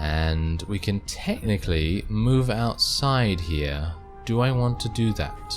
And we can technically move outside here. Do I want to do that?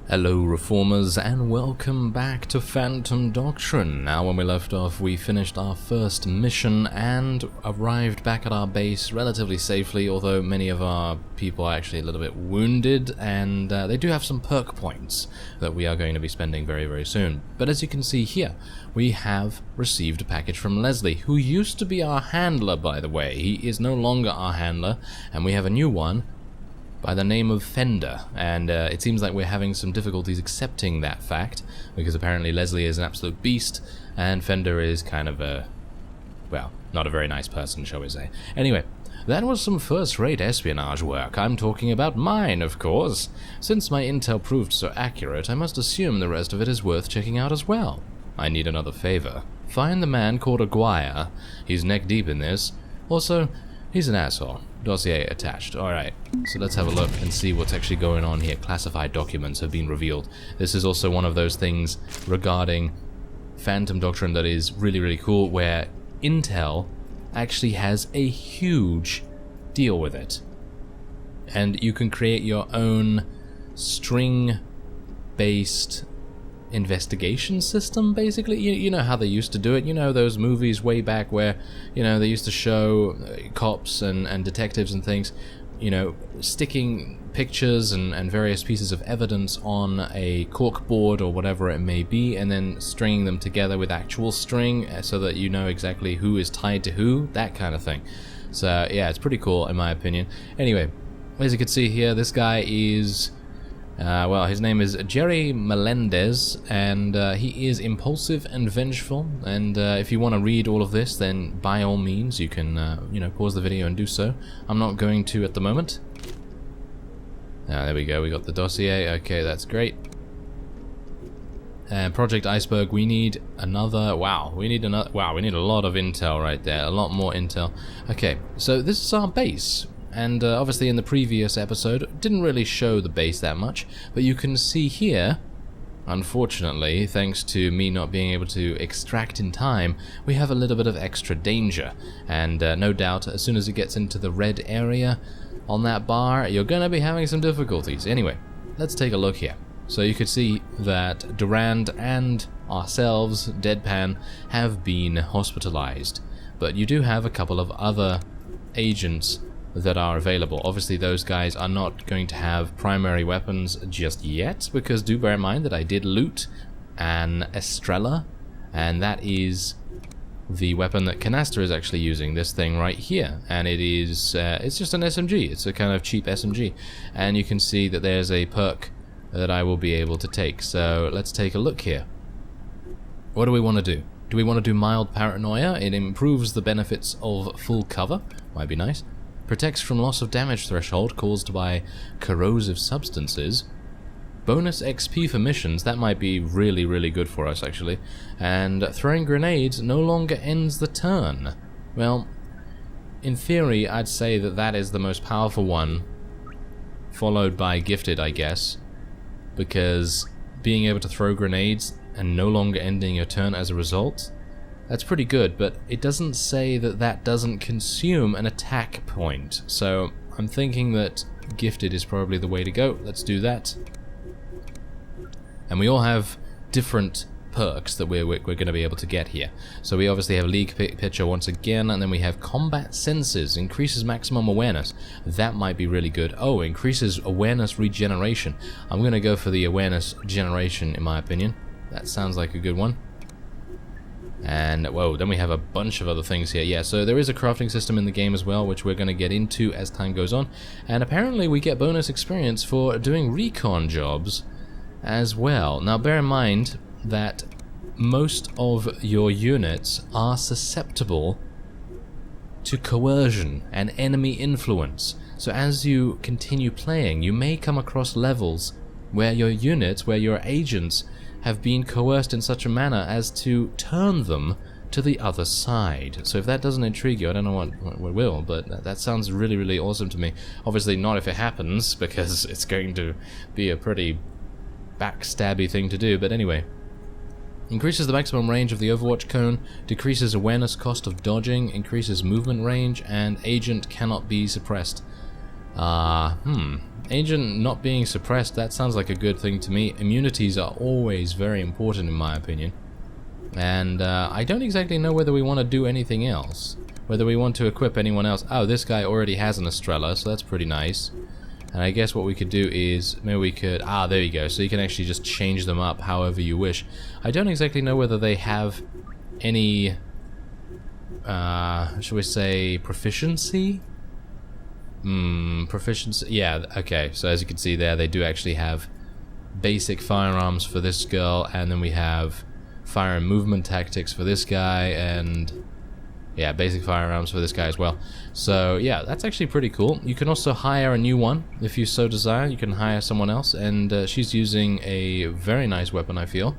Hello Reformers, and welcome back to Phantom Doctrine. Now, when we left off, we finished our first mission and arrived back at our base relatively safely, although many of our people are actually a little bit wounded, and they do have some perk points that we are going to be spending very, very soon. But as you can see here, we have received a package from Leslie, who used to be our handler, by the way. He is no longer our handler, and we have a new one by the name of Fender, and it seems like we're having some difficulties accepting that fact, because apparently Leslie is an absolute beast, and Fender is kind of a, well, not a very nice person, shall we say. Anyway, that was some first-rate espionage work. I'm talking about mine, of course. Since my intel proved so accurate, I must assume the rest of it is worth checking out as well. I need another favor. Find the man called Aguirre. He's neck-deep in this. Also, he's an asshole. Dossier attached. Alright, so let's have a look and see what's actually going on here. Classified documents have been revealed. This is also one of those things regarding Phantom Doctrine that is really, really cool, where Intel actually has a huge deal with it. And you can create your own string-based investigation system, basically. You know how they used to do it. You know those movies way back where, you know, they used to show cops and detectives and things, you know, sticking pictures and various pieces of evidence on a cork board or whatever it may be, and then stringing them together with actual string so that you know exactly who is tied to who, that kind of thing. So yeah, it's pretty cool in my opinion. Anyway, as you can see here, this guy is well, his name is Jerry Melendez, and he is impulsive and vengeful, and if you want to read all of this, then by all means you can, you know, pause the video and do so. I'm not going to at the moment. There we go, we got the dossier. Okay, that's great. Project Iceberg, we need another, we need a lot of intel right there, a lot more intel. Okay, so this is our base. And obviously in the previous episode, didn't really show the base that much, but you can see here, unfortunately, thanks to me not being able to extract in time, we have a little bit of extra danger. And no doubt, as soon as it gets into the red area on that bar, you're going to be having some difficulties. Anyway, let's take a look here. So you could see that Durand and ourselves, Deadpan, have been hospitalized. But you do have a couple of other agents that are available. Obviously those guys are not going to have primary weapons just yet, because do bear in mind that I did loot an Estrella, and that is the weapon that Canasta is actually using, this thing right here, and it is it's just an SMG. It's a kind of cheap SMG, and you can see that there's a perk that I will be able to take. So let's take a look here. What do we want to do? Do we want to do mild paranoia? It improves the benefits of full cover, might be nice. Protects from loss of damage threshold caused by corrosive substances. Bonus XP for missions, that might be really, really good for us actually. And throwing grenades no longer ends the turn. Well, in theory, I'd say that that is the most powerful one, followed by gifted, I guess, because being able to throw grenades and no longer ending your turn as a result, that's pretty good, but it doesn't say that that doesn't consume an attack point. So I'm thinking that gifted is probably the way to go. Let's do that. And we all have different perks that we're going to be able to get here. So we obviously have League Pitcher once again, and then we have Combat Senses, increases maximum awareness. That might be really good. Oh, increases awareness regeneration. I'm going to go for the awareness generation in my opinion. That sounds like a good one. And, whoa, then we have a bunch of other things here. Yeah, so there is a crafting system in the game as well, which we're going to get into as time goes on. And apparently we get bonus experience for doing recon jobs as well. Now, bear in mind that most of your units are susceptible to coercion and enemy influence. So as you continue playing, you may come across levels where your units, where your agents have been coerced in such a manner as to turn them to the other side. So if that doesn't intrigue you, I don't know what will, but that sounds really, really awesome to me. Obviously not if it happens, because it's going to be a pretty backstabby thing to do, but anyway. Increases the maximum range of the Overwatch cone, decreases awareness cost of dodging, increases movement range, and agent cannot be suppressed. Agent not being suppressed, that sounds like a good thing to me. Immunities are always very important in my opinion. And I don't exactly know whether we want to do anything else. Whether we want to equip anyone else. Oh, this guy already has an Estrella, so that's pretty nice. And I guess what we could do is, maybe we could, there you go, so you can actually just change them up however you wish. I don't exactly know whether they have any, shall we say, proficiency? Proficiency, yeah, okay, so as you can see there, they do actually have basic firearms for this girl, and then we have fire and movement tactics for this guy, and yeah, basic firearms for this guy as well. So yeah, that's actually pretty cool. You can also hire a new one if you so desire. You can hire someone else, and she's using a very nice weapon, I feel.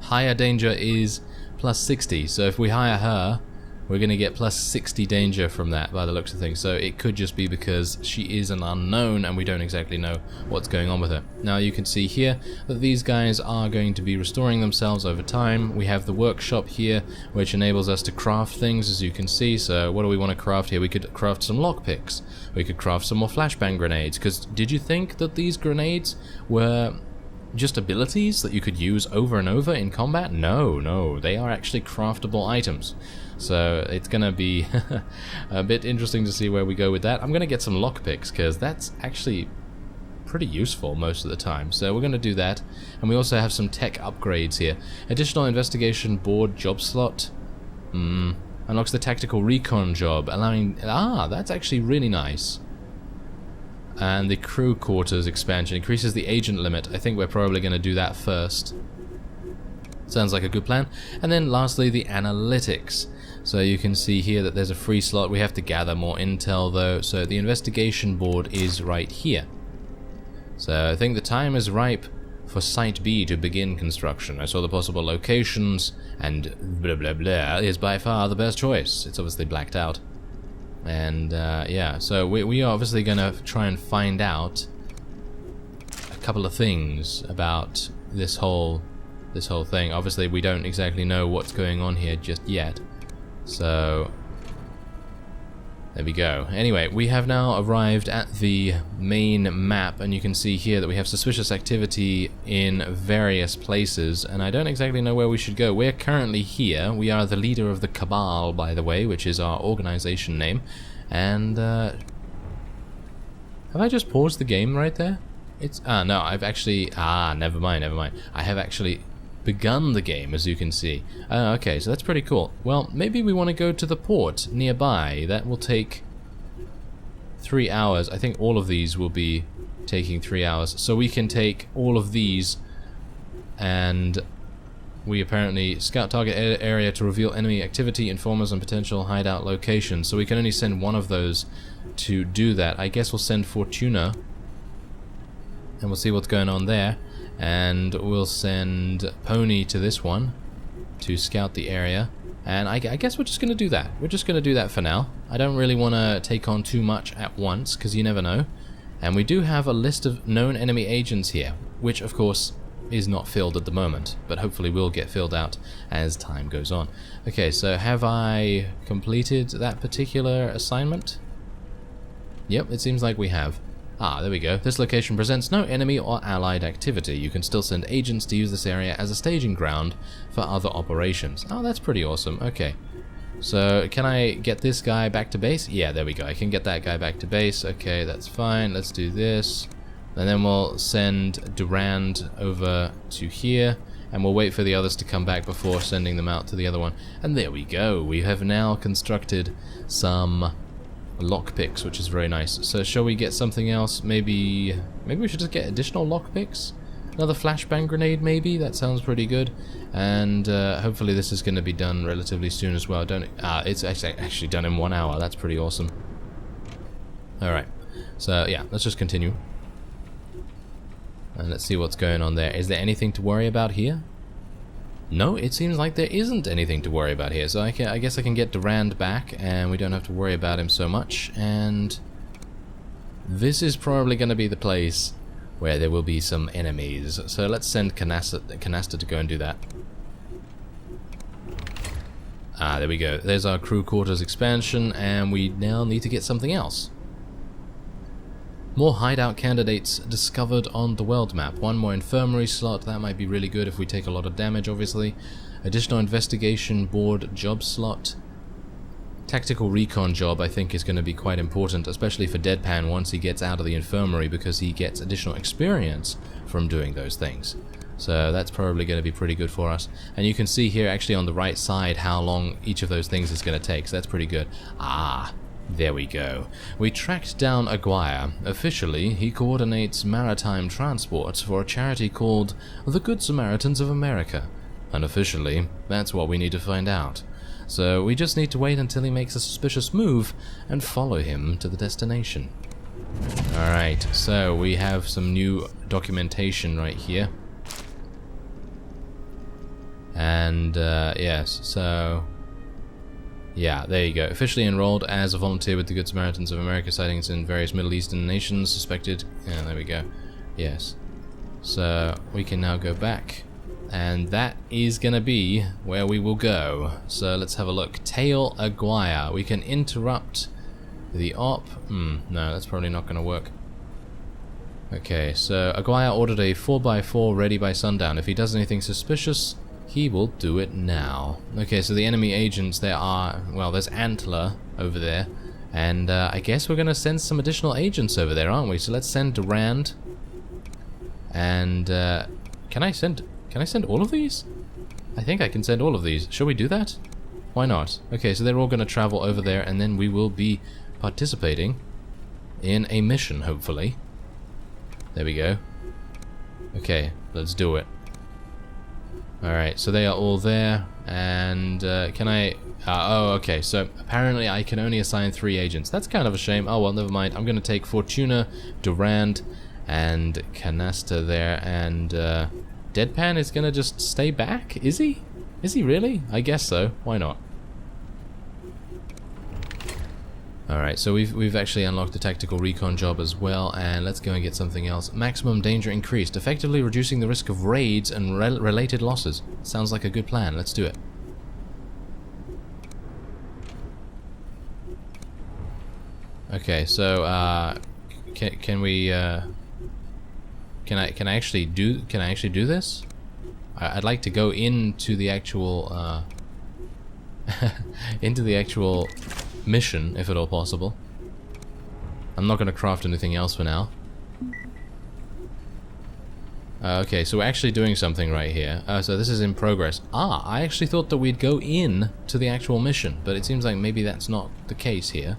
Higher danger is plus 60, so if we hire her, we're going to get plus 60 danger from that by the looks of things. So it could just be because she is an unknown and we don't exactly know what's going on with her. Now you can see here that these guys are going to be restoring themselves over time. We have the workshop here, which enables us to craft things, as you can see. So what do we want to craft here? We could craft some lockpicks. We could craft some more flashbang grenades. Because did you think that these grenades were just abilities that you could use over and over in combat? No, they are actually craftable items. So it's gonna be a bit interesting to see where we go with that. I'm gonna get some lockpicks because that's actually pretty useful most of the time. So we're gonna do that, and we also have some tech upgrades here. Additional investigation board job slot. Unlocks the tactical recon job, allowing that's actually really nice. And the crew quarters expansion increases the agent limit. I think we're probably going to do that first. Sounds like a good plan. And then lastly, the analytics. So you can see here that there's a free slot. We have to gather more intel though. So the investigation board is right here. So I think the time is ripe for Site B to begin construction. I saw the possible locations, and blah blah blah is by far the best choice. It's obviously blacked out. And yeah, so we are obviously going to try and find out a couple of things about this whole thing. Obviously we don't exactly know what's going on here just yet, so there we go. Anyway, we have now arrived at the main map, and you can see here that we have suspicious activity in various places, and I don't exactly know where we should go. We're currently here. We are the leader of the Cabal, by the way, which is our organization name. And have I just paused the game right there? It's no, I've actually never mind. I have actually begun the game, as you can see. Okay, so that's pretty cool. Well, maybe we want to go to the port nearby. That will take 3 hours. I think all of these will be taking 3 hours. So we can take all of these, and we apparently scout target area to reveal enemy activity, informers, and potential hideout locations. So we can only send one of those to do that. I guess we'll send Fortuna, and we'll see what's going on there. And we'll send Pony to this one to scout the area. And I guess we're just going to do that. We're just going to do that for now. I don't really want to take on too much at once, because you never know. And we do have a list of known enemy agents here, which of course is not filled at the moment, but hopefully will get filled out as time goes on. Okay, so have I completed that particular assignment? Yep, it seems like we have. There we go. This location presents no enemy or allied activity. You can still send agents to use this area as a staging ground for other operations. Oh, that's pretty awesome. Okay. So, can I get this guy back to base? Yeah, there we go. I can get that guy back to base. Okay, that's fine. Let's do this. And then we'll send Durand over to here. And we'll wait for the others to come back before sending them out to the other one. And there we go. We have now constructed some lockpicks, which is very nice. So shall we get something else? Maybe we should just get additional lockpicks. Another flashbang grenade, maybe. That sounds pretty good. And hopefully this is going to be done relatively soon as well. It's actually done in 1 hour. That's pretty awesome. All right. So yeah, let's just continue. And let's see what's going on there. Is there anything to worry about here? No, it seems like there isn't anything to worry about here. So I guess I can get Durand back, and we don't have to worry about him so much. And this is probably going to be the place where there will be some enemies. So let's send Canaster to go and do that. Ah, there we go. There's our crew quarters expansion, and we now need to get something else. More hideout candidates discovered on the world map. One more infirmary slot. That might be really good if we take a lot of damage, obviously. Additional investigation board job slot. Tactical recon job, I think, is going to be quite important, especially for Deadpan once he gets out of the infirmary, because he gets additional experience from doing those things. So that's probably going to be pretty good for us. And you can see here actually on the right side how long each of those things is going to take, so that's pretty good. Ah, there we go. We tracked down Aguirre. Officially, he coordinates maritime transport for a charity called the Good Samaritans of America. Unofficially, that's what we need to find out. So we just need to wait until he makes a suspicious move and follow him to the destination. Alright, so we have some new documentation right here. And, yes, so... yeah, there you go. Officially enrolled as a volunteer with the Good Samaritans of America, sightings in various Middle Eastern nations, suspected... yeah, there we go. Yes. So, we can now go back. And that is going to be where we will go. So let's have a look. Tail Aguirre. We can interrupt the op. No, that's probably not going to work. Okay, so Aguirre ordered a 4x4 ready by sundown. If he does anything suspicious, he will do it now. Okay, so the enemy agents, there are... well, there's Antler over there. And I guess we're going to send some additional agents over there, aren't we? So let's send Durand. And can I send all of these? I think I can send all of these. Shall we do that? Why not? Okay, so they're all going to travel over there, and then we will be participating in a mission, hopefully. There we go. Okay, let's do it. Alright, so they are all there, and can I... oh, okay, so apparently I can only assign 3 agents. That's kind of a shame. Oh, well, never mind. I'm going to take Fortuna, Durand, and Canaster there, and... Deadpan is gonna just stay back? Is he? Is he really? I guess so. Why not? Alright, so we've actually unlocked the tactical recon job as well, and let's go and get something else. Maximum danger increased, effectively reducing the risk of raids and related losses. Sounds like a good plan. Let's do it. Okay, so can we Can I actually do this? I'd like to go into the actual into the actual mission, if at all possible. I'm not going to craft anything else for now. Okay, so we're actually doing something right here. So this is in progress. Ah, I actually thought that we'd go in to the actual mission, but it seems like maybe that's not the case here.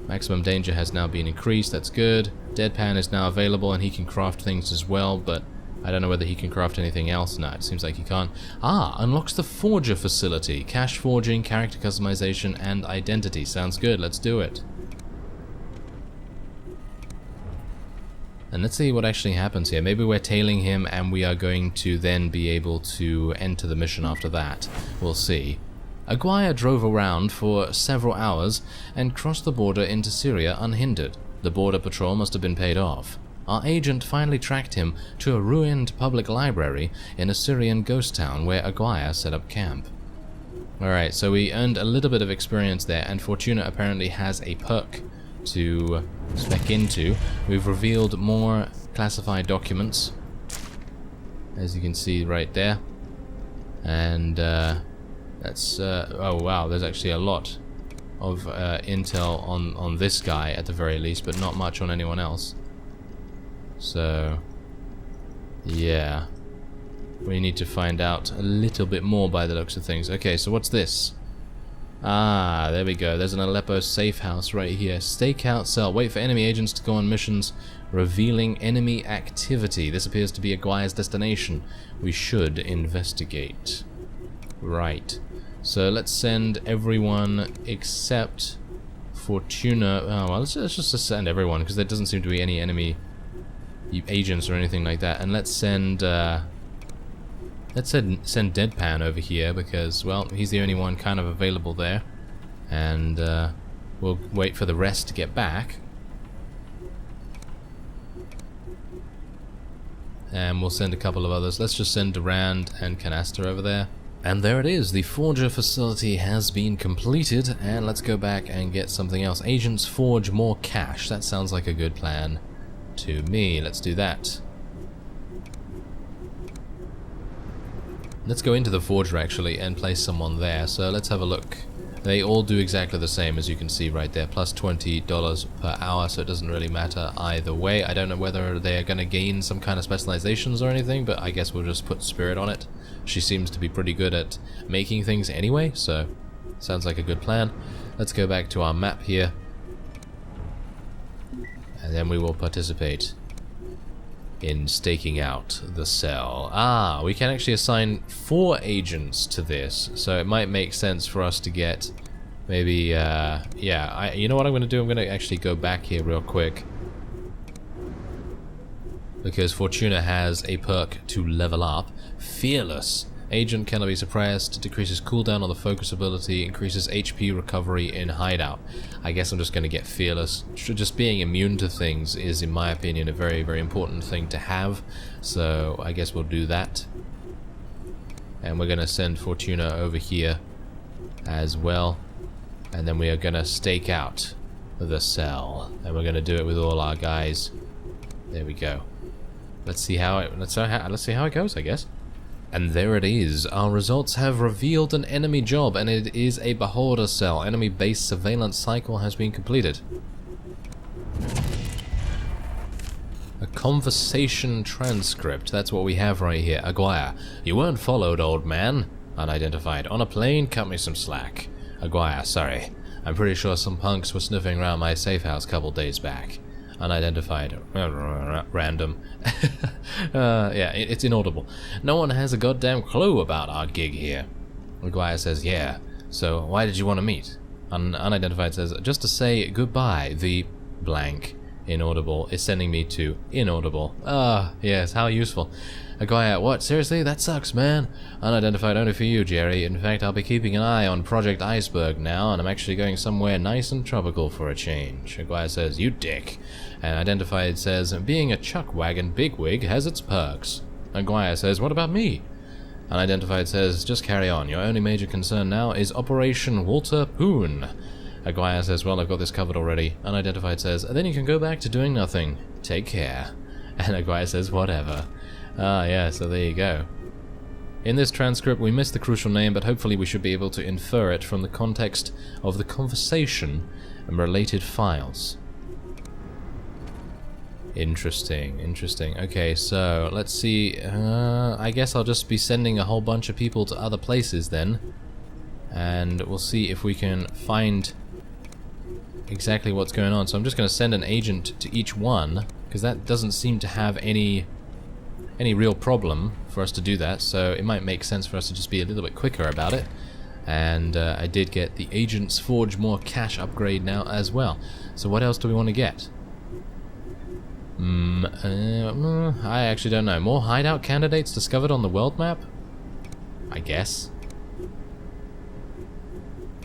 Maximum danger has now been increased, that's good. Deadpan is now available and he can craft things as well, but I don't know whether he can craft anything else. No, it seems like he can't. Ah, unlocks the Forger facility. Cache forging, character customization, and identity. Sounds good, let's do it. And let's see what actually happens here. Maybe we're tailing him and we are going to then be able to enter the mission after that. We'll see. Aguirre drove around for several hours and crossed the border into Syria unhindered. The border patrol must have been paid off. Our agent finally tracked him to a ruined public library in a Syrian ghost town where Aguirre set up camp. Alright, so we earned a little bit of experience there, and Fortuna apparently has a perk to spec into. We've revealed more classified documents, as you can see right there. And that's oh wow, there's actually a lot of intel on this guy at the very least, but not much on anyone else. So yeah, we need to find out a little bit more by the looks of things. Okay, so what's this? Ah, there we go. There's an Aleppo safe house right here. Stakeout cell. Wait for enemy agents to go on missions revealing enemy activity. This appears to be Aguirre's destination. We should investigate. Right. So let's send everyone except Fortuna. Oh, well, let's just send everyone, because there doesn't seem to be any enemy agents or anything like that. And let's send Deadpan over here, because, well, he's the only one kind of available there. And we'll wait for the rest to get back. and we'll send a couple of others. Let's just send Durand and Canaster over there. And there it is, the Forger facility has been completed, and let's go back and get something else. Agents forge more cash. That sounds like a good plan to me. Let's do that. Let's go into the Forger actually and place someone there. So let's have a look. They all do exactly the same, as you can see right there, plus $20 per hour, so it doesn't really matter either way. I don't know whether they're going to gain some kind of specializations or anything, but I guess we'll just put Spirit on it. She seems to be pretty good at making things anyway, so sounds like a good plan. Let's go back to our map here, and then we will participate in staking out the cell. Ah, we can actually assign 4 agents to this, so it might make sense for us to get maybe, yeah, you know what I'm going to do? I'm going to actually go back here real quick, because Fortuna has a perk to level up. Fearless. Agent cannot be suppressed, decreases cooldown on the focus ability, increases HP recovery in hideout. I guess I'm just going to get Fearless. Just being immune to things is, in my opinion, a very, very important thing to have. So I guess we'll do that. And we're going to send Fortuna over here as well. And then we are going to stake out the cell. And we're going to do it with all our guys. There we go. Let's see how it goes, I guess. And there it is. Our results have revealed an enemy job, and it is a Beholder cell. Enemy base surveillance cycle has been completed. A conversation transcript. That's what we have right here. Aguirre, you weren't followed, old man. Unidentified. On a plane, cut me some slack. Aguirre, sorry. I'm pretty sure some punks were sniffing around my safe house a couple days back. Unidentified. Random. Yeah, it's inaudible. No one has a goddamn clue about our gig here. Aguirre says, yeah. So, why did you want to meet? Unidentified says, just to say goodbye. The blank inaudible is sending me to inaudible. Ah, yes, how useful. Aguirre, what? Seriously? That sucks, man. Unidentified only for you, Jerry. In fact, I'll be keeping an eye on Project Iceberg now, and I'm actually going somewhere nice and tropical for a change. Aguirre says, you dick. And Identified says, being a chuck wagon bigwig has its perks. Aguirre says, what about me? Unidentified says, just carry on. Your only major concern now is Operation Walter Poon. Aguirre says, well, I've got this covered already. Unidentified says, then you can go back to doing nothing. Take care. And Aguirre says, whatever. Ah, yeah, so there you go. In this transcript, we missed the crucial name, but hopefully we should be able to infer it from the context of the conversation and related files. Interesting, interesting. Okay, so let's see. I guess I'll just be sending a whole bunch of people to other places then. And we'll see if we can find exactly what's going on. So I'm just going to send an agent to each one, because that doesn't seem to have any real problem for us to do that, so it might make sense for us to just be a little bit quicker about it. And I did get the Agents Forge More Cash upgrade now as well. So what else do we want to get? I actually don't know. More hideout candidates discovered on the world map? I guess.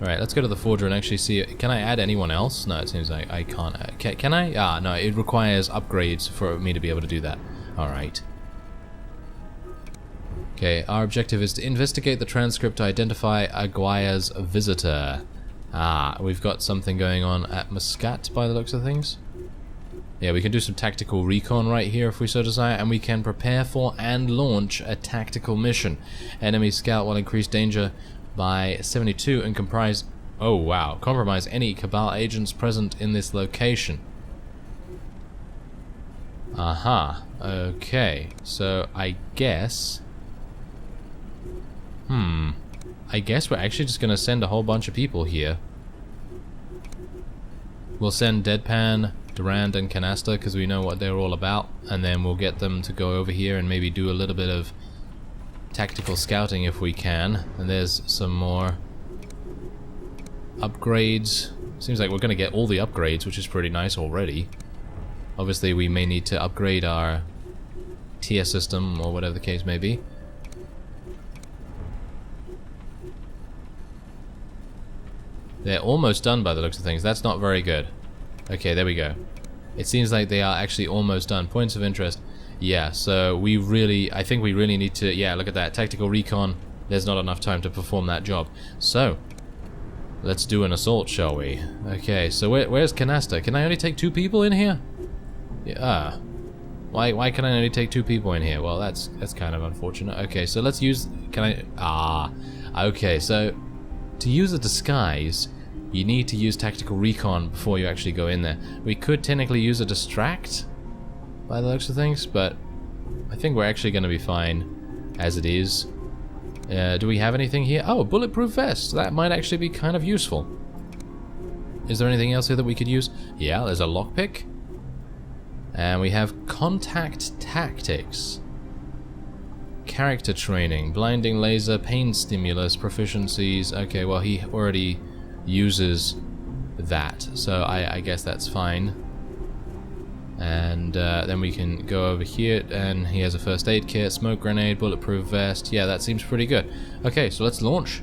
Alright, let's go to the Forger and actually see. Can I add anyone else? No, it seems like I can't. Can I? Ah, no, it requires upgrades for me to be able to do that. Alright. Okay, our objective is to investigate the transcript to identify Aguirre's visitor. Ah, we've got something going on at Muscat by the looks of things. Yeah, we can do some tactical recon right here if we so desire, and we can prepare for and launch a tactical mission. Enemy scout will increase danger by 72 and compromise any Cabal agents present in this location. Aha, okay, so I guess we're actually just gonna send a whole bunch of people here. We'll send Deadpan, Durand, and Canaster because we know what they're all about, and then we'll get them to go over here and maybe do a little bit of tactical scouting if we can. And there's some more upgrades. Seems like we're gonna get all the upgrades, which is pretty nice already. Obviously we may need to upgrade our tier system or whatever the case may be. They're almost done by the looks of things. That's not very good. Okay, there we go. It seems like they are actually almost done. Points of interest. Yeah, so I think we really need to, yeah, look at that, tactical recon. There's not enough time to perform that job. So, let's do an assault, shall we? Okay, so where's Canasta? Can I only take 2 people in here? Yeah. Why can I only take 2 people in here? Well, that's kind of unfortunate. Okay, so let's use... Okay, so to use a disguise, you need to use tactical recon before you actually go in there. We could technically use a distract, by the looks of things, but I think we're actually going to be fine as it is. Do we have anything here? Oh, bulletproof vest. That might actually be kind of useful. Is there anything else here that we could use? Yeah, there's a lockpick. And we have contact tactics. Character training, blinding laser, pain stimulus, proficiencies. Okay, well, he already uses that, so I guess that's fine. And then we can go over here, and he has a first aid kit, smoke grenade, bulletproof vest. Yeah, that seems pretty good. Okay, so let's launch.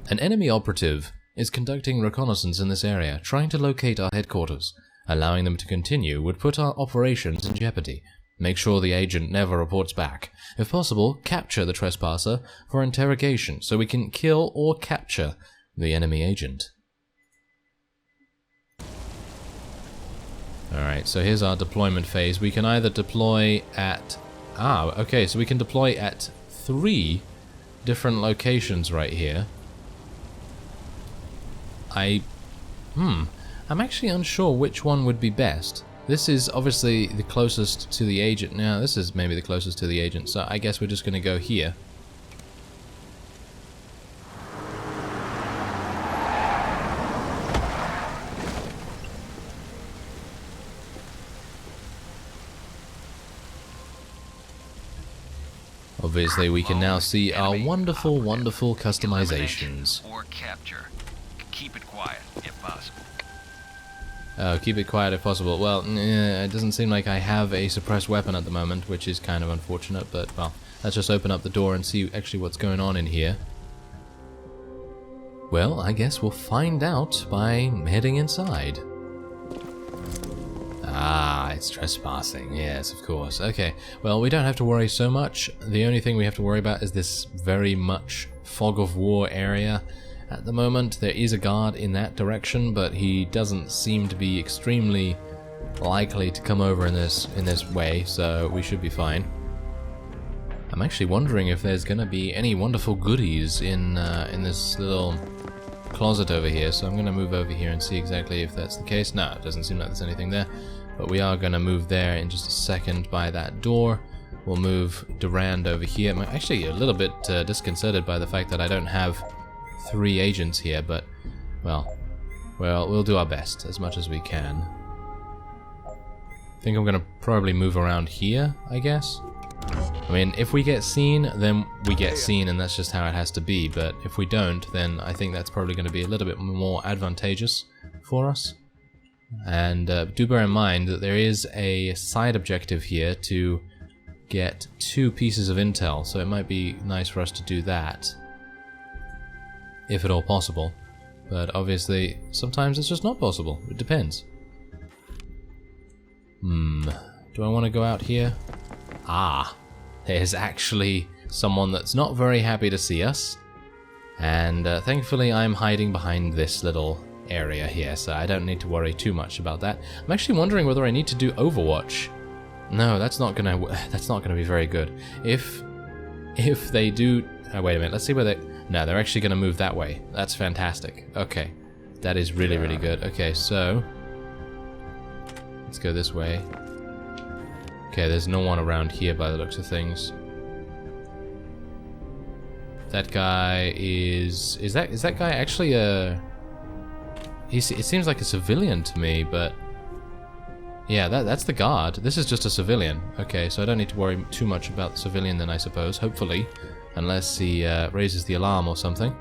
An enemy operative is conducting reconnaissance in this area, trying to locate our headquarters. Allowing them to continue would put our operations in jeopardy. Make sure the agent never reports back. If possible, capture the trespasser for interrogation so we can kill or capture the enemy agent. Alright, so here's our deployment phase. We can either deploy at... okay, so we can deploy at 3 different locations right here. I'm actually unsure which one would be best. This is obviously the closest to the agent. Now, this is maybe the closest to the agent, so I guess we're just going to go here. Obviously, we can now see our wonderful, wonderful customizations. Or capture. Keep it quiet, if possible. Oh, keep it quiet if possible. Well, it doesn't seem like I have a suppressed weapon at the moment, which is kind of unfortunate, but, well, let's just open up the door and see actually what's going on in here. Well, I guess we'll find out by heading inside. Ah, it's trespassing. Yes, of course. Okay, well, we don't have to worry so much. The only thing we have to worry about is this very much fog of war area. At the moment, there is a guard in that direction, but he doesn't seem to be extremely likely to come over in this way, so we should be fine. I'm actually wondering if there's going to be any wonderful goodies in this little closet over here, so I'm going to move over here and see exactly if that's the case. No, it doesn't seem like there's anything there, but we are going to move there in just a second by that door. We'll move Durand over here. I'm actually a little bit disconcerted by the fact that I don't have 3 agents here, but, well, we'll do our best as much as we can. I think I'm going to probably move around here, I guess. I mean, if we get seen, then we get seen, and that's just how it has to be, but if we don't, then I think that's probably going to be a little bit more advantageous for us. And do bear in mind that there is a side objective here to get 2 pieces of intel, so it might be nice for us to do that, if at all possible. But obviously, sometimes it's just not possible. It depends. Do I want to go out here? Ah, there's actually someone that's not very happy to see us. And thankfully I'm hiding behind this little area here, so I don't need to worry too much about that. I'm actually wondering whether I need to do Overwatch. No, that's not gonna be very good. If they do... Oh, wait a minute, let's see where they... No, they're actually gonna move that way. That's fantastic. Okay, that is really, really good. Okay, so... let's go this way. Okay, there's no one around here by the looks of things. That guy is... Is that guy actually a... It seems like a civilian to me, but... Yeah, that's the guard. This is just a civilian. Okay, so I don't need to worry too much about the civilian then, I suppose. Hopefully. Unless he raises the alarm or something.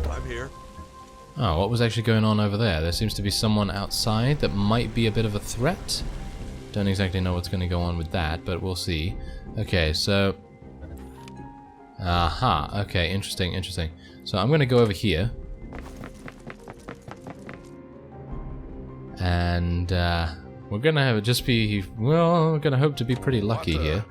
I'm here. Oh, what was actually going on over there? There seems to be someone outside that might be a bit of a threat. Don't exactly know what's going to go on with that, but we'll see. Okay, so... Aha, okay, interesting, interesting. So I'm gonna go over here. And we're gonna have it just be, well, we're gonna hope to be pretty lucky here.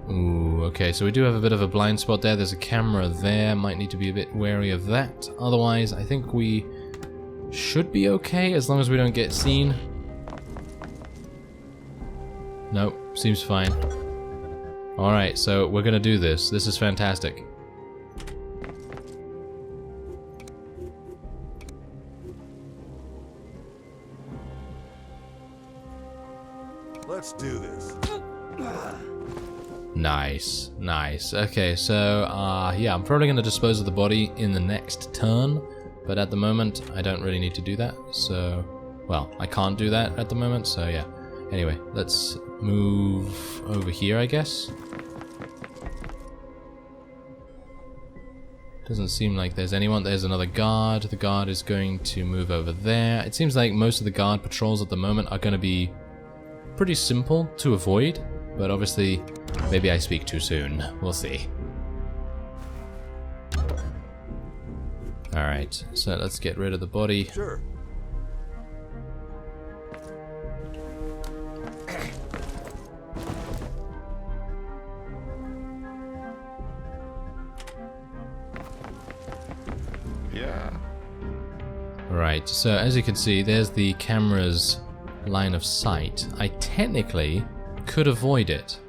Ooh, okay, so we do have a bit of a blind spot there. There's a camera there, might need to be a bit wary of that. Otherwise, I think we should be okay as long as we don't get seen. Nope, seems fine. Alright, so we're gonna do this. This is fantastic. Let's do this. Nice, nice. Okay, so, yeah, I'm probably gonna dispose of the body in the next turn, but at the moment, I don't really need to do that, so... Well, I can't do that at the moment, so yeah. Anyway, let's move over here, I guess. Doesn't seem like there's anyone. There's another guard. The guard is going to move over there. It seems like most of the guard patrols at the moment are going to be pretty simple to avoid, but obviously, maybe I speak too soon. We'll see. Alright, so let's get rid of the body. Sure. Right, so as you can see, there's the camera's line of sight. I technically could avoid it,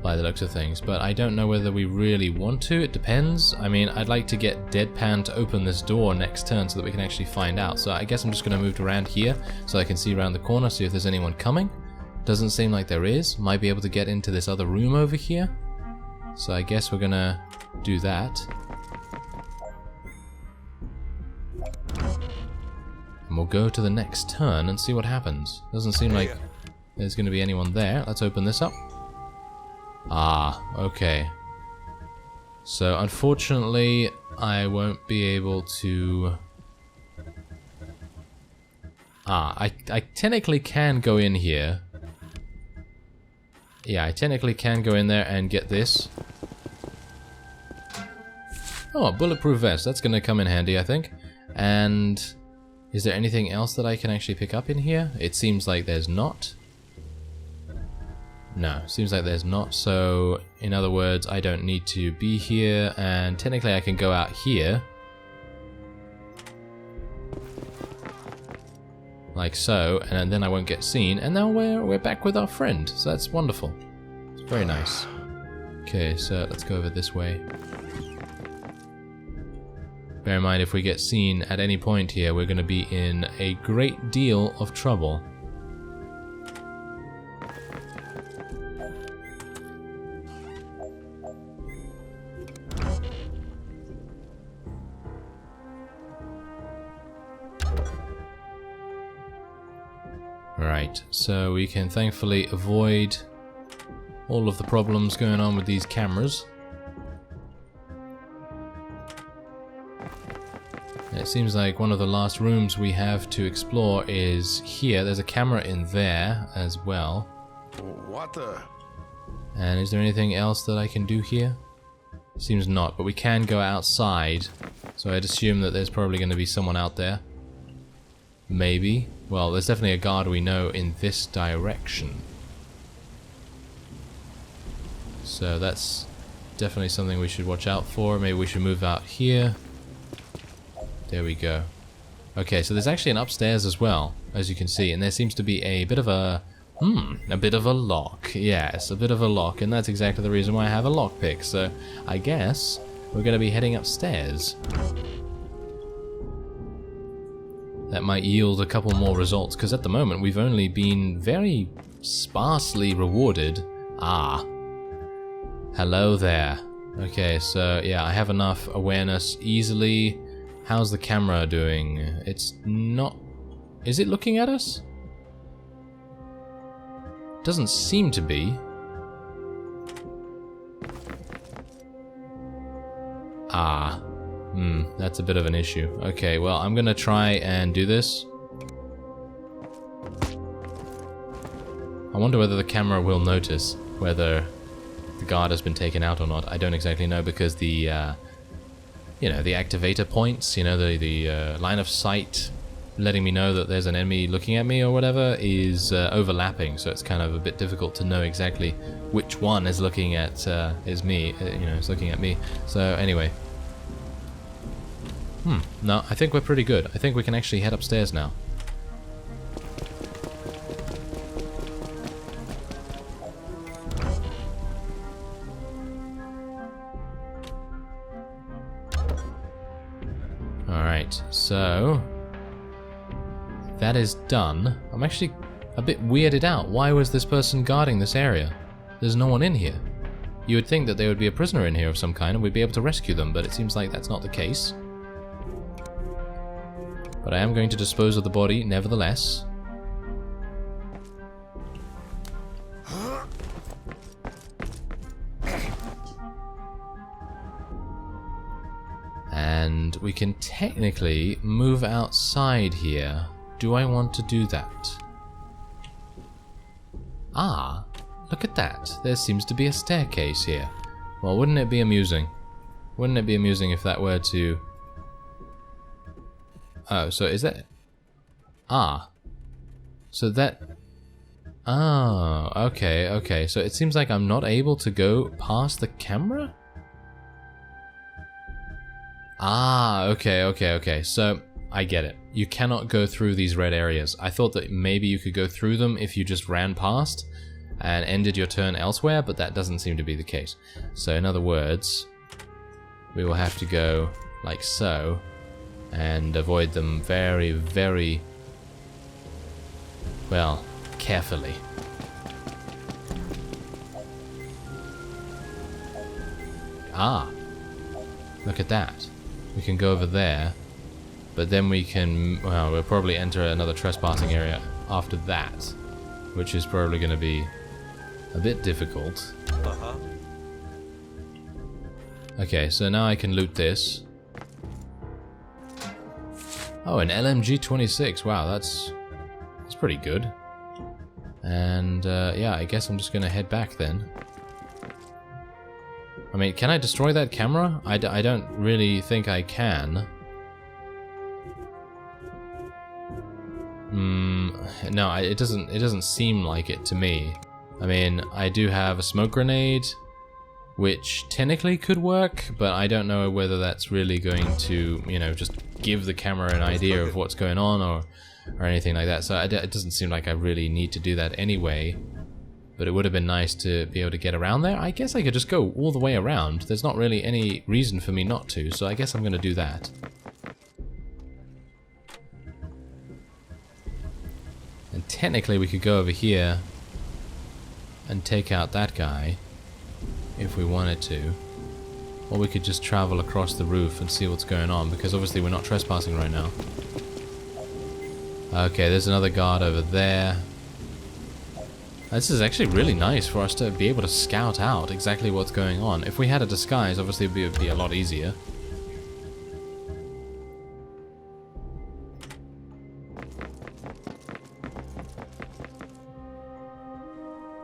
by the looks of things, but I don't know whether we really want to. It depends. I mean, I'd like to get Deadpan to open this door next turn so that we can actually find out. So I guess I'm just going to move around here so I can see around the corner, see if there's anyone coming. Doesn't seem like there is. Might be able to get into this other room over here. So I guess we're going to do that. And we'll go to the next turn and see what happens. Doesn't seem like there's going to be anyone there. Let's open this up. Ah, okay. So unfortunately, I won't be able to... Ah, I technically can go in here. Yeah, I technically can go in there and get this. Oh, a bulletproof vest. That's going to come in handy, I think. And... is there anything else that I can actually pick up in here? It seems like there's not. No, seems like there's not. So, in other words, I don't need to be here, and technically I can go out here. Like so, and then I won't get seen, and now we're back with our friend. So that's wonderful. It's very nice. Okay, so let's go over this way. Bear in mind, if we get seen at any point here, we're going to be in a great deal of trouble. Right, so we can thankfully avoid all of the problems going on with these cameras. It seems like one of the last rooms we have to explore is here. There's a camera in there as well. What the? And is there anything else that I can do here? Seems not, but we can go outside. So I'd assume that there's probably going to be someone out there. Maybe. Well, there's definitely a guard we know in this direction. So that's definitely something we should watch out for. Maybe we should move out here. There we go. Okay, so there's actually an upstairs as well, as you can see, and there seems to be a bit of a bit of a lock. Yes, a bit of a lock, and that's exactly the reason why I have a lockpick. So I guess we're going to be heading upstairs. That might yield a couple more results, because at the moment we've only been very sparsely rewarded. Ah. Hello there. Okay, so yeah, I have enough awareness easily. How's the camera doing? It's not... Is it looking at us? Doesn't seem to be. Ah. That's a bit of an issue. Okay, well, I'm gonna try and do this. wonder whether the camera will notice whether the guard has been taken out or not. I don't exactly know because the, you know, the activator points, you know, the line of sight letting me know that there's an enemy looking at me or whatever is overlapping, so it's kind of a bit difficult to know exactly which one is looking at, is me, you know, is looking at me. So anyway. No, I think we're pretty good. I think we can actually head upstairs now. Alright, so that is done. I'm actually a bit weirded out. Why was this person guarding this area? There's no one in here. You would think that there would be a prisoner in here of some kind and we'd be able to rescue them, but it seems like that's not the case. But I am going to dispose of the body nevertheless. And we can technically move outside here. Do I want to do that? Ah, look at that. There seems to be a staircase here. Well, wouldn't it be amusing? Wouldn't it be amusing if that were to... Oh, so is that... Ah. So that... Oh, okay, okay. So it seems like I'm not able to go past the camera? Ah, okay, okay, okay. So, I get it. You cannot go through these red areas. I thought that maybe you could go through them if you just ran past and ended your turn elsewhere, but that doesn't seem to be the case. So, in other words, we will have to go like so and avoid them very, very, well, carefully. Ah, look at that. We can go over there, but then we can, well, we'll probably enter another trespassing area after that, which is probably going to be a bit difficult. Okay, so now I can loot this. Oh, an LMG-26. Wow, that's pretty good. And yeah, I guess I'm just going to head back then. I mean, can I destroy that camera? I don't really think I can. No, it doesn't seem like it to me. I mean, I do have a smoke grenade, which technically could work, but I don't know whether that's really going to, you know, just give the camera an idea of what's going on or anything like that. So it doesn't seem like I really need to do that anyway. But it would have been nice to be able to get around there. I guess I could just go all the way around. There's not really any reason for me not to, so I guess I'm going to do that. And technically we could go over here and take out that guy if we wanted to. Or we could just travel across the roof and see what's going on, because obviously we're not trespassing right now. Okay, there's another guard over there. This is actually really nice for us to be able to scout out exactly what's going on. If we had a disguise, obviously it would be a lot easier.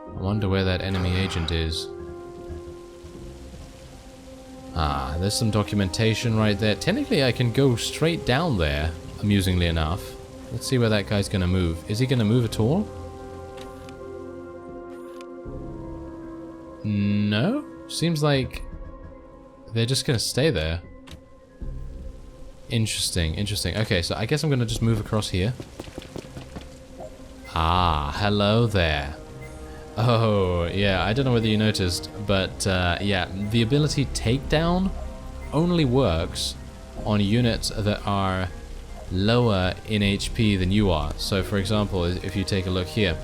I wonder where that enemy agent is. Ah, there's some documentation right there. Technically I can go straight down there, amusingly enough. Let's see where that guy's gonna move. Is he gonna move at all? No? Seems like they're just gonna stay there. Interesting, interesting. Okay, so I guess I'm gonna just move across here. Ah, hello there. Oh, yeah, I don't know whether you noticed, but yeah, the ability Takedown only works on units that are lower in HP than you are. So, for example, if you take a look here,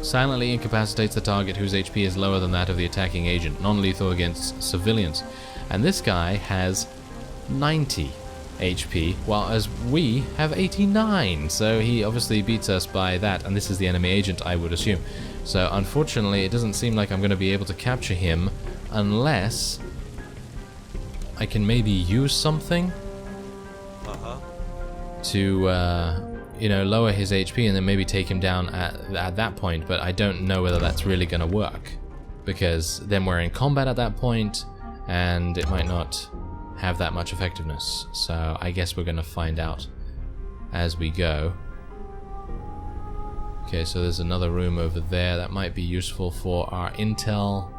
silently incapacitates the target whose HP is lower than that of the attacking agent, non-lethal against civilians. And this guy has 90 HP, while as we have 89, so he obviously beats us by that, and this is the enemy agent, I would assume. So unfortunately it doesn't seem like I'm going to be able to capture him unless I can maybe use something to you know, lower his HP and then maybe take him down at that point, but I don't know whether that's really going to work, because then we're in combat at that point and it might not have that much effectiveness. So I guess we're going to find out as we go. Okay, so there's another room over there that might be useful for our intel.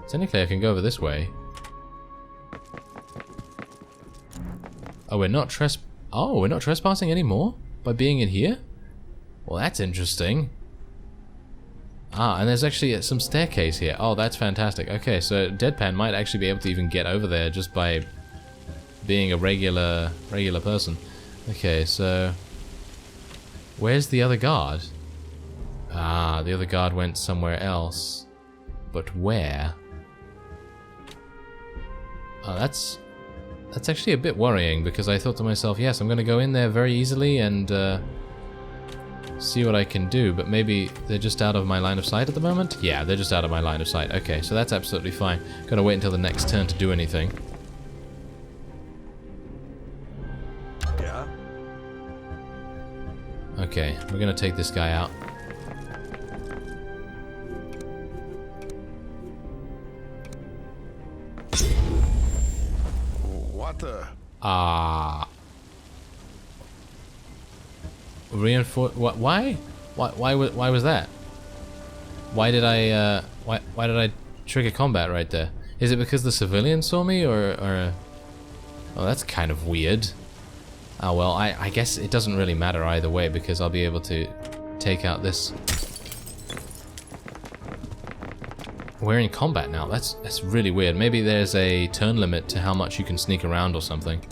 Technically I can go over this way. Oh, we're not trespassing anymore by being in here? Well, that's interesting. Ah, and there's actually some staircase here. Oh, that's fantastic. Okay, so Deadpan might actually be able to even get over there just by being a regular person. Okay, so where's the other guard? Ah, the other guard went somewhere else. But where? Oh, that's actually a bit worrying, because I thought to myself, yes, I'm going to go in there very easily and see what I can do, but maybe they're just out of my line of sight at the moment? Yeah, they're just out of my line of sight. Okay, so that's absolutely fine. Gotta wait until the next turn to do anything. Yeah? Okay, we're gonna take this guy out. What the? Ah. Reinforce. What? Why? Why was that? Why did I trigger combat right there? Is it because the civilian saw me, or? Oh, that's kind of weird. Oh well, I guess it doesn't really matter either way, because I'll be able to take out this. We're in combat now. That's really weird. Maybe there's a turn limit to how much you can sneak around or something.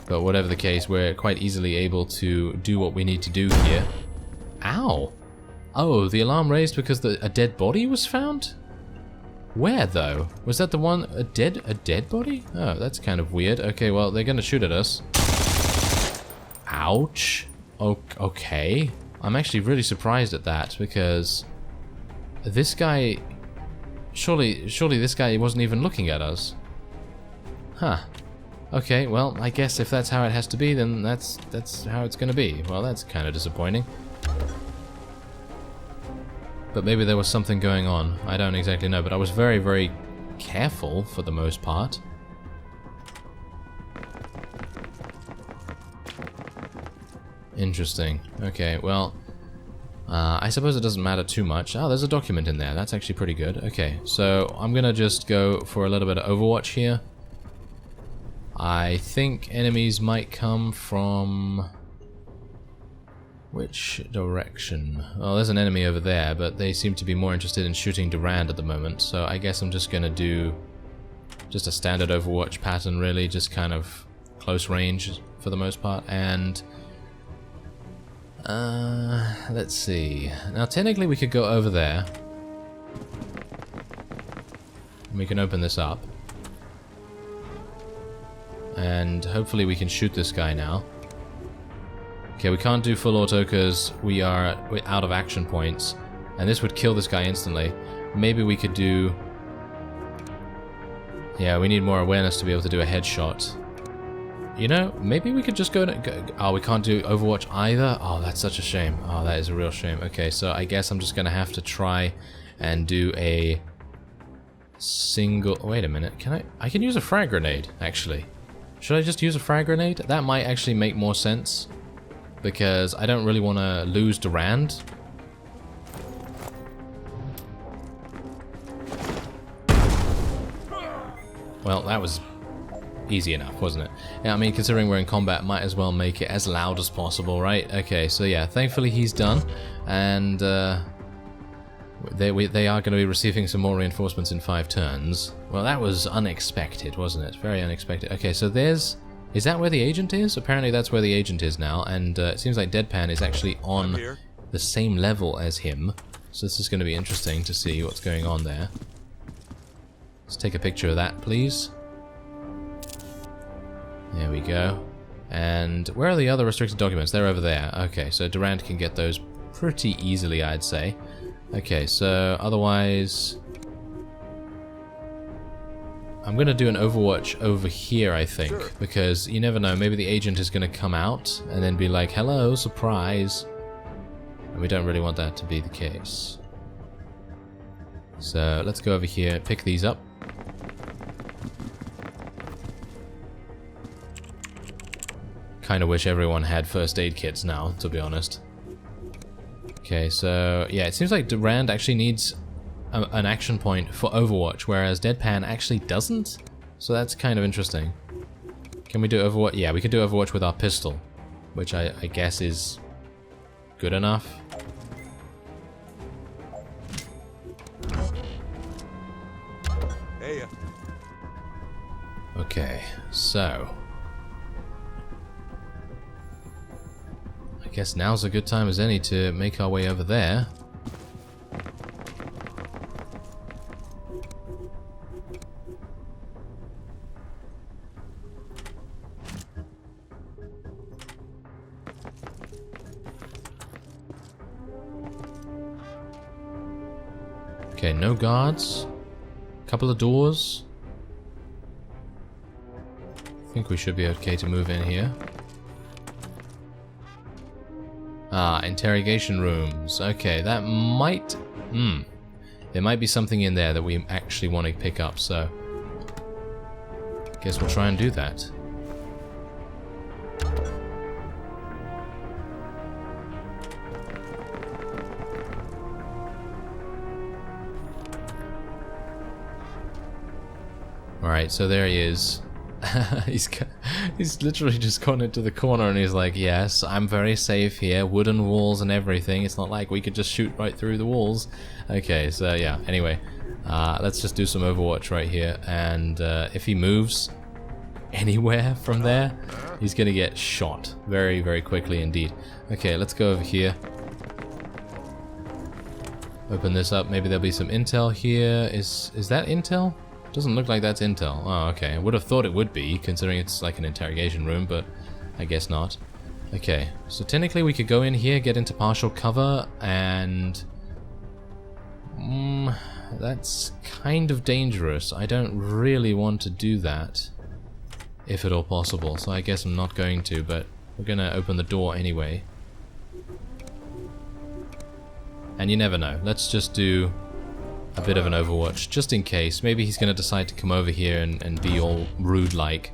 But whatever the case, we're quite easily able to do what we need to do here. Ow! Oh, the alarm raised because a dead body was found? Where though? Was that the one a dead body? Oh, that's kind of weird. Okay, well, they're gonna shoot at us. Ouch. Okay. I'm actually really surprised at that, because this guy, surely this guy wasn't even looking at us. Huh. Okay, well, I guess if that's how it has to be, then that's how it's gonna be. Well, that's kind of disappointing. But maybe there was something going on. I don't exactly know, but I was very, very careful for the most part. Interesting. Okay, well, I suppose it doesn't matter too much. Oh, there's a document in there. That's actually pretty good. Okay, so I'm gonna just go for a little bit of Overwatch here. I think enemies might come from... which direction? Oh, there's an enemy over there, but they seem to be more interested in shooting Durand at the moment, so I guess I'm just gonna do just a standard Overwatch pattern, really, just kind of close range for the most part, and... let's see. Now, technically we could go over there. And we can open this up. And hopefully we can shoot this guy now. Okay, we can't do full auto because we're out of action points. And this would kill this guy instantly. Maybe we could do... yeah, we need more awareness to be able to do a headshot. You know, maybe we could just go... oh, we can't do Overwatch either? Oh, that's such a shame. Oh, that is a real shame. Okay, so I guess I'm just going to have to try and do a single... wait a minute, I can use a frag grenade, actually. Should I just use a frag grenade? That might actually make more sense, because I don't really want to lose Durand. Well, that was easy enough, wasn't it? Yeah, I mean, considering we're in combat, might as well make it as loud as possible, right? Okay, so yeah, thankfully he's done, and they are going to be receiving some more reinforcements in 5 turns. Well, that was unexpected, wasn't it? Very unexpected. Okay, so there's... is that where the agent is? Apparently that's where the agent is now, and it seems like Deadpan is actually on the same level as him. So this is going to be interesting to see what's going on there. Let's take a picture of that, please. There we go. And where are the other restricted documents? They're over there. Okay, so Durand can get those pretty easily, I'd say. Okay, so otherwise... I'm going to do an overwatch over here, I think. Sure. Because you never know, maybe the agent is going to come out and then be like, hello, surprise. And we don't really want that to be the case. So let's go over here, pick these up. Kind of wish everyone had first aid kits now, to be honest. Okay, so yeah, it seems like Durand actually needs an action point for Overwatch, whereas Deadpan actually doesn't. So that's kind of interesting. Can we do Overwatch? Yeah, we can do Overwatch with our pistol, which I guess is good enough. Hey. Okay, so I guess now's a good time as any to make our way over there. Okay, no guards. Couple of doors. I think we should be okay to move in here. Ah, interrogation rooms. Okay, that might... There might be something in there that we actually want to pick up, so... guess we'll try and do that. Alright, so there he is. He's literally just gone into the corner and he's like, yes, I'm very safe here, wooden walls and everything. It's not like we could just shoot right through the walls. Okay, so yeah, anyway, let's just do some Overwatch right here, and if he moves anywhere from there, he's gonna get shot very, very quickly indeed. Okay, let's go over here. Open this up, maybe there'll be some intel here. Is that intel? Doesn't look like that's intel. Oh, okay. I would have thought it would be, considering it's like an interrogation room, but I guess not. Okay, so technically we could go in here, get into partial cover, and... that's kind of dangerous. I don't really want to do that, if at all possible, so I guess I'm not going to, but we're gonna open the door anyway. And you never know. Let's just do a bit of an Overwatch, just in case. Maybe he's going to decide to come over here and be all rude-like.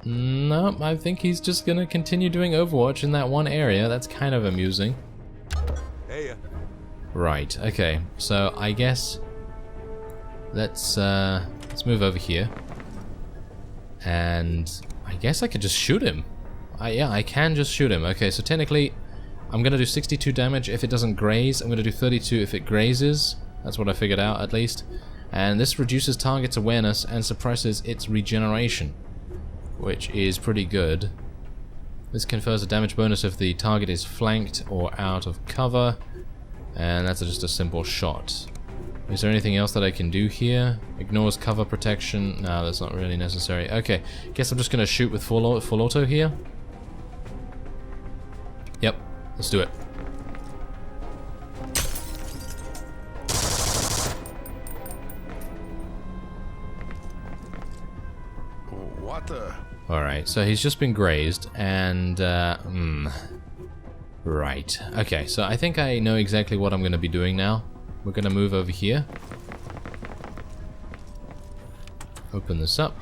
No, I think he's just going to continue doing Overwatch in that one area. That's kind of amusing. Hey. Right, okay. So I guess let's move over here. And I guess I could just shoot him. Yeah, I can just shoot him. Okay, so technically I'm going to do 62 damage if it doesn't graze. I'm going to do 32 if it grazes. That's what I figured out, at least. And this reduces target's awareness and suppresses its regeneration, which is pretty good. This confers a damage bonus if the target is flanked or out of cover. And that's just a simple shot. Is there anything else that I can do here? Ignores cover protection. No, that's not really necessary. Okay, guess I'm just going to shoot with full auto here. Yep. Let's do it. What the? Alright, so he's just been grazed, and, right. Okay, so I think I know exactly what I'm going to be doing now. We're going to move over here. Open this up.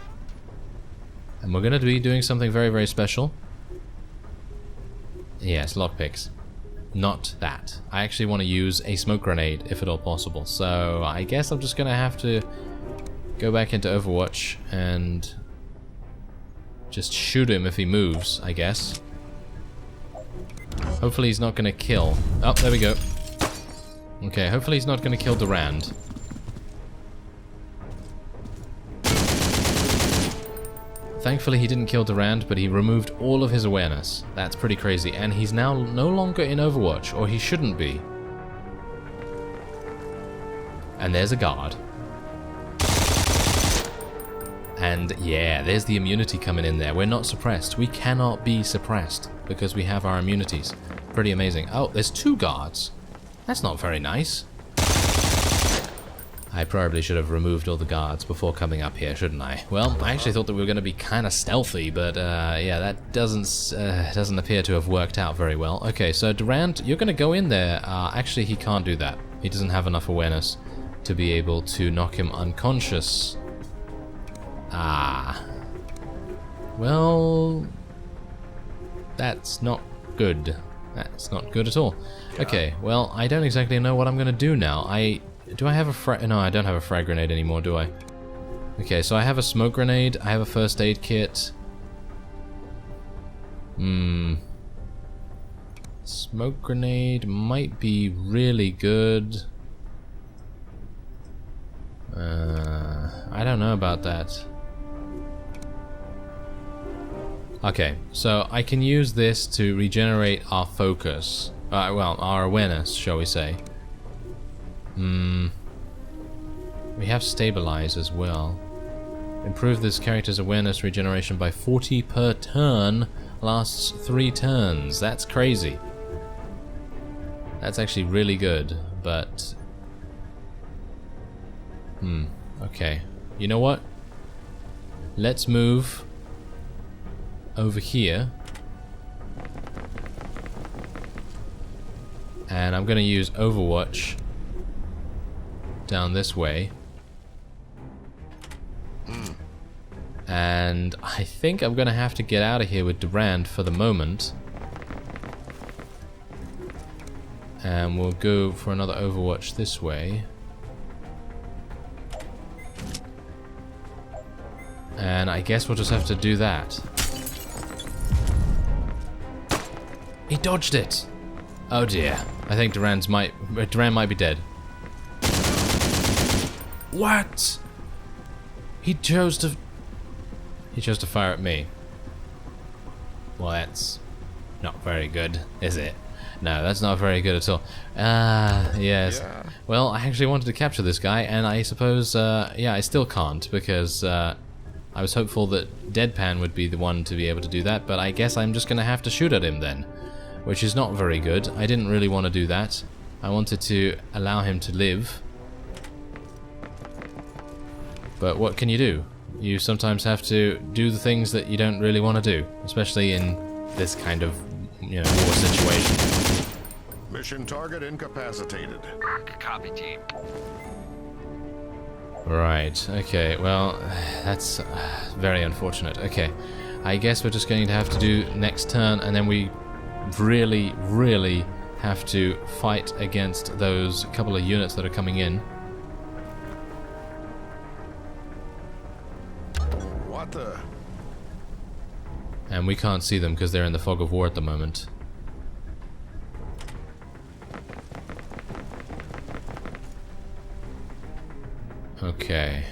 And we're going to be doing something very, very special. Yes, lockpicks. Not that. I actually want to use a smoke grenade, if at all possible. So I guess I'm just going to have to go back into Overwatch and just shoot him if he moves, I guess. Hopefully he's not going to kill. Oh, there we go. Okay, hopefully he's not going to kill Durand. Thankfully he didn't kill Durand, but he removed all of his awareness. That's pretty crazy, and he's now no longer in Overwatch, or he shouldn't be. And there's a guard. And yeah, there's the immunity coming in there. We're not suppressed. We cannot be suppressed because we have our immunities. Pretty amazing. Oh, there's two guards. That's not very nice. I probably should have removed all the guards before coming up here, shouldn't I? Well, I actually thought that we were going to be kind of stealthy, but yeah, that doesn't appear to have worked out very well. Okay, so Durand, you're going to go in there. Actually, he can't do that. He doesn't have enough awareness to be able to knock him unconscious. Ah. Well, that's not good. That's not good at all. Okay, well, I don't exactly know what I'm going to do now. Do I have a frag... No, I don't have a frag grenade anymore, do I? Okay, so I have a smoke grenade. I have a first aid kit. Smoke grenade might be really good. I don't know about that. Okay, so I can use this to regenerate our focus. Well, our awareness, shall we say. We have stabilize as well. Improve this character's awareness regeneration by 40 per turn. Lasts 3 turns. That's crazy. That's actually really good, but... okay. You know what? Let's move over here. And I'm gonna use Overwatch down this way. And I think I'm gonna have to get out of here with Durand for the moment. And we'll go for another Overwatch this way. And I guess we'll just have to do that. He dodged it! Oh dear. I think Durand might be dead. What? He chose to fire at me. Well, that's not very good, is it? No, that's not very good at all. Yes. Yeah. Well, I actually wanted to capture this guy, and I suppose, yeah, I still can't, because I was hopeful that Deadpan would be the one to be able to do that, but I guess I'm just gonna have to shoot at him then, which is not very good. I didn't really want to do that. I wanted to allow him to live. But what can you do? You sometimes have to do the things that you don't really want to do, especially in this kind of, war situation. Mission target incapacitated. Copy, team. Right, okay, well, that's very unfortunate. Okay, I guess we're just going to have to do next turn, and then we really, really have to fight against those couple of units that are coming in. What the? And we can't see them because they're in the fog of war at the moment. Okay.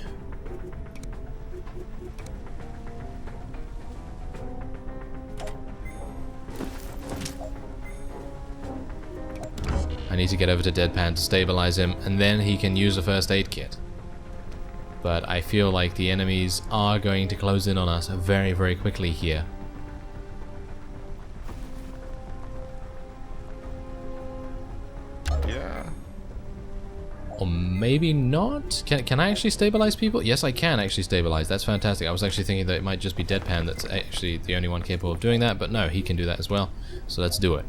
I need to get over to Deadpan to stabilize him, and then he can use a first aid kit. But I feel like the enemies are going to close in on us very, very quickly here. Yeah. Or maybe not? Can I actually stabilize people? Yes, I can actually stabilize. That's fantastic. I was actually thinking that it might just be Deadpan that's actually the only one capable of doing that, but no, he can do that as well. So let's do it.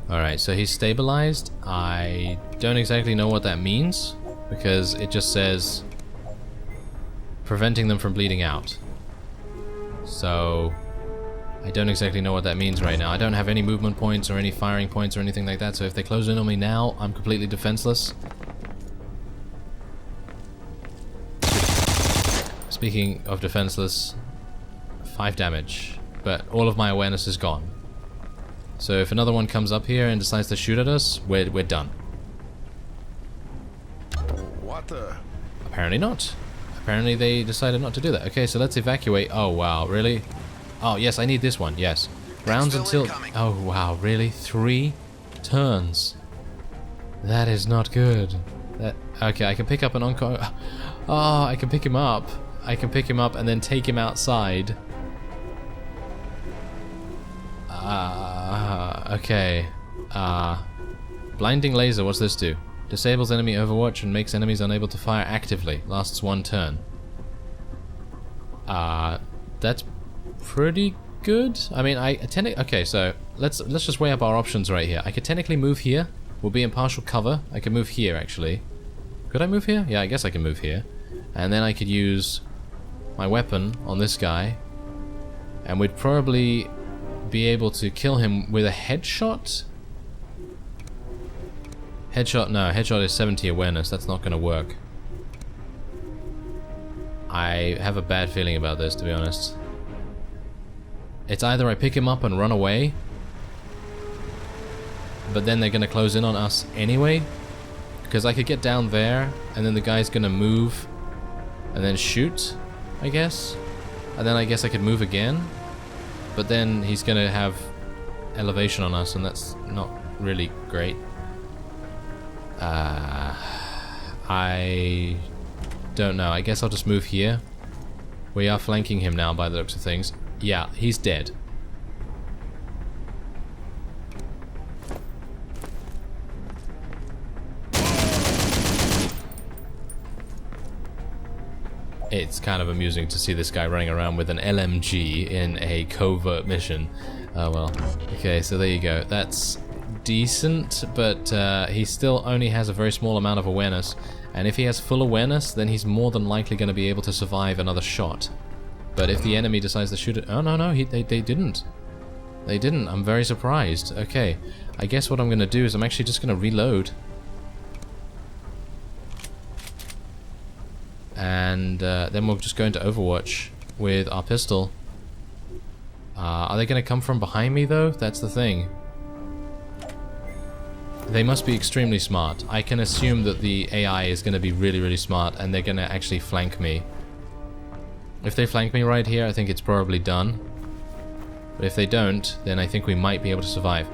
Alright, so he's stabilized. I don't exactly know what that means, because it just says preventing them from bleeding out. So I don't exactly know what that means right now. I don't have any movement points or any firing points or anything like that, so if they close in on me now, I'm completely defenseless. Speaking of defenseless, 5 damage, but all of my awareness is gone. So if another one comes up here and decides to shoot at us, we're done. What the? Apparently not. Apparently they decided not to do that. Okay, so let's evacuate. Oh wow, really? Oh yes, I need this one, yes. Rounds until... Oh wow, really? 3 turns. That is not good. Okay, I can pick up an encore... Oh, I can pick him up. I can pick him up and then take him outside. Okay. Blinding laser, what's this do? Disables enemy overwatch and makes enemies unable to fire actively. Lasts 1 turn. That's pretty good. I mean, okay, so let's just weigh up our options right here. I could technically move here. We'll be in partial cover. I could move here, actually. Could I move here? Yeah, I guess I can move here. And then I could use my weapon on this guy. And we'd probably be able to kill him with a headshot. Headshot, no. Headshot is 70 awareness. That's not going to work. I have a bad feeling about this, to be honest. It's either I pick him up and run away, but then they're going to close in on us anyway, because I could get down there, and then the guy's going to move, and then shoot, I guess. And then I guess I could move again, but then he's going to have elevation on us, and that's not really great. I don't know. I guess I'll just move here. We are flanking him now by the looks of things. Yeah, he's dead. It's kind of amusing to see this guy running around with an LMG in a covert mission. Oh well. Okay, so there you go. That's decent, but he still only has a very small amount of awareness. And if he has full awareness, then he's more than likely going to be able to survive another shot. But if the enemy decides to shoot it... Oh, no, they didn't. They didn't. I'm very surprised. Okay, I guess what I'm going to do is I'm actually just going to reload. And then we'll just go into Overwatch with our pistol. Are they going to come from behind me, though? That's the thing. They must be extremely smart. I can assume that the AI is going to be really, really smart, and they're going to actually flank me. If they flank me right here, I think it's probably done. But if they don't, then I think we might be able to survive.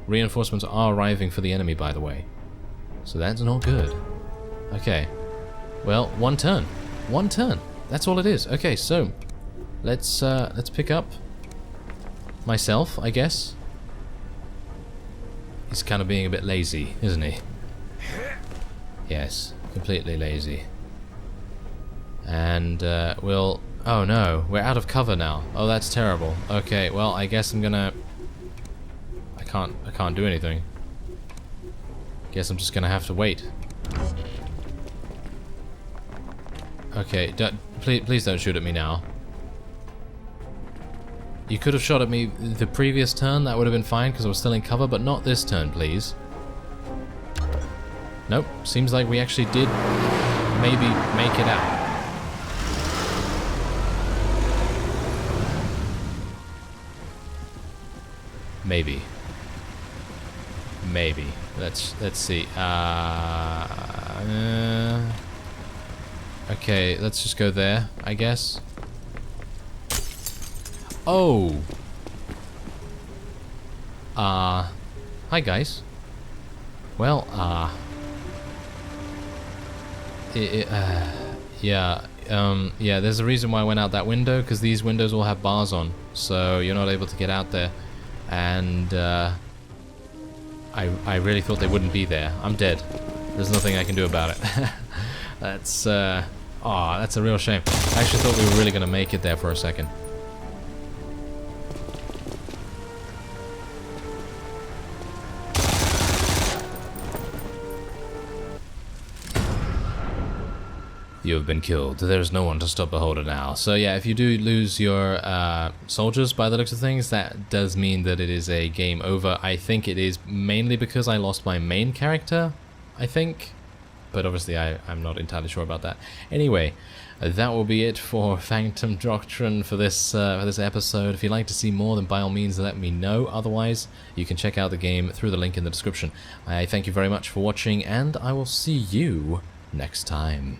Reinforcements are arriving for the enemy, by the way. So that's not good. Okay. Well, 1 turn. 1 turn. That's all it is. Okay, so let's pick up myself, I guess. He's kind of being a bit lazy, isn't he? Yes, completely lazy. And we'll... Oh no, we're out of cover now. Oh, that's terrible. Okay, well, I guess I'm gonna... I can't do anything. Guess I'm just gonna have to wait. Okay, please don't shoot at me now. You could have shot at me the previous turn, that would have been fine because I was still in cover, but not this turn, please. Nope, seems like we actually did maybe make it out. Maybe. Maybe. Let's see. Okay, let's just go there, I guess. Oh! Hi guys. Well, yeah, there's a reason why I went out that window, because these windows all have bars on, so you're not able to get out there. And, I really thought they wouldn't be there. I'm dead. There's nothing I can do about it. That's, that's a real shame. I actually thought we were really gonna make it there for a second. You have been killed. There's no one to stop Beholder now. So yeah, if you do lose your soldiers by the looks of things, that does mean that it is a game over. I think it is mainly because I lost my main character, I think. But obviously I'm not entirely sure about that. Anyway, that will be it for Phantom Doctrine for this episode. If you'd like to see more, then by all means let me know. Otherwise, you can check out the game through the link in the description. I thank you very much for watching, and I will see you next time.